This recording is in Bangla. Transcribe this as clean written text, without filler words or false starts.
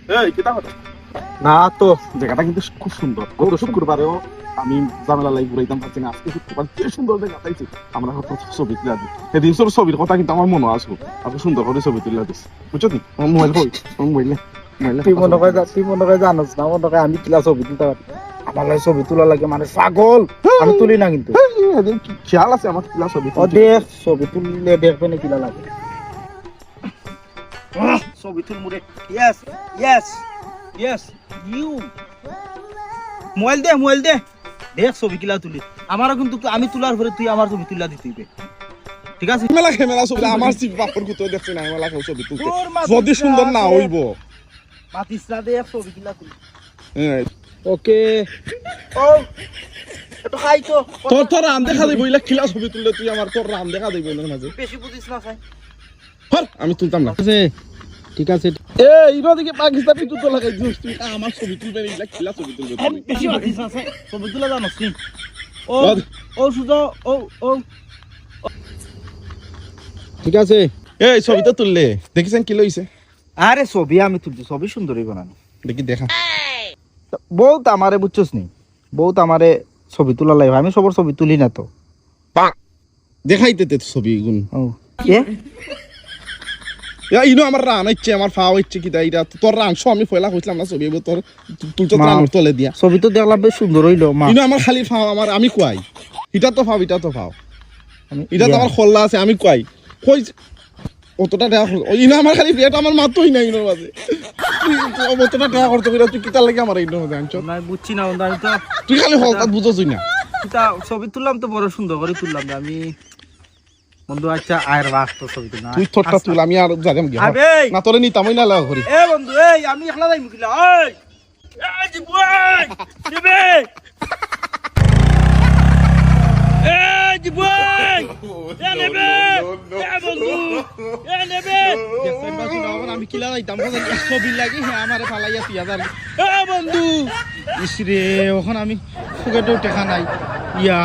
এই কিতা কথা না তো জায়গাটা কিন্তু খুব সুন্দর গত শুক্রবারেও আমি জামেলা লাই ঘুরাইতাম পারছি না আজকে শুক্রবার কি সুন্দর দেখা পাইছি আমরা হয়তো ছবি তুলে দিই সেদিন তোর ছবির কথা কিন্তু আমার মনে আসবো এত সুন্দর করে ছবি তুলে দিস বুঝছো নি আমার মোবাইল হই আমার মোবাইলে তুই মনে করে জানোস না মনে করে আমি তুলা ছবি তুলতে পারি আমার লাগে ছবি তোলা লাগে মানে পাগল আমি তুলি না কিন্তু খেয়াল আছে আমার তুলা ছবি ও দেখ ছবি তুললে দেখবে না কিলা লাগে ছবি তুল মুরে yes yes yes you mobile দে দেখ ছবি কিলা তুলি আমারও কিন্তু আমি তোলার পরে তুই আমার ছবি তুলা দিতে হবে ঠিক আছে মেলা ছবি আমার সিপ বাপর কুতো দেখছ না মেলা ছবি তুলতে যদি সুন্দর না হইব মাতিসরা দেখ ছবি কিলা তুলি হ্যাঁ ওকে ও এটা খাই তো তোর রাম দেখা দেব ইলা কিলা ছবি তুললে তুই আমার তোর রাম দেখা দেব এর মাঝে বেশি বুঝিস না খাই আমি তুলতাম না ঠিক আছে এ ইনো দিকে পাকিস্তানি জুতো লাগাই দিস তুই আমার ছবি তুলবে না ইলা কিলা ছবি তুলবে তুই বেশি বুঝিস না ছবি তুলা জানোস কি ও ও সুজো ও ও ঠিক আছে এই ছবি তো তুললে দেখিছেন কি লইছে আরে ছবি আমি তুলছি ছবি সুন্দরই বানানো দেখি দেখা বহুত আমারে বুঝছস নি বহুত আমারে ছবি তোলা লাগে আমি সবার ছবি তুলি না তো দেখাইতে তে ছবি গুণ ও কে ইনো আমার রান ইচ্ছে আমার ফাও ইচ্ছে কি তাই তোর রান আমি ফয়লা কইছিলাম না ছবি তোর তুই তো রান তোলে দিয়া ছবি তো দেখলাম বেশ সুন্দর হইলো মা ইনো আমার খালি ফাও আমার আমি কই এটা তো ফাও এটা তো আমার খোলা আছে আমি কই অতটা দেখা ইনো আমার খালি বিয়েটা আমার মাত্রই নাই ইনোর মাঝে অতটা দেখা করতে কইরা তুই কিতা লাগে আমার ইনোর মাঝে আনছো না বুঝছি না আমি তো তুই খালি হলতা বুঝছই না তা ছবি তুললাম তো বড় সুন্দর করে তুললাম আমি বন্ধু আচ্ছা আয়ের বাস্ত ছবি তুল না তুই তোরটা তুল আমি আর যাইম গিয়া আবে না তোরে নিতামই না লাগা করি এ বন্ধু এই আমি একলা যাইম কিলা এই এই জিবই জিবে এই জিবই এ নেবে এ বন্ধু এ নেবে দেখছেন বা শুনাও আমি কিলা যাইতাম ছবি লাগি হে আমারে ফালাইয়া 3000 এ বন্ধু ইসরে ওখানে আমি ফুকেটেও টেকা নাই ইয়া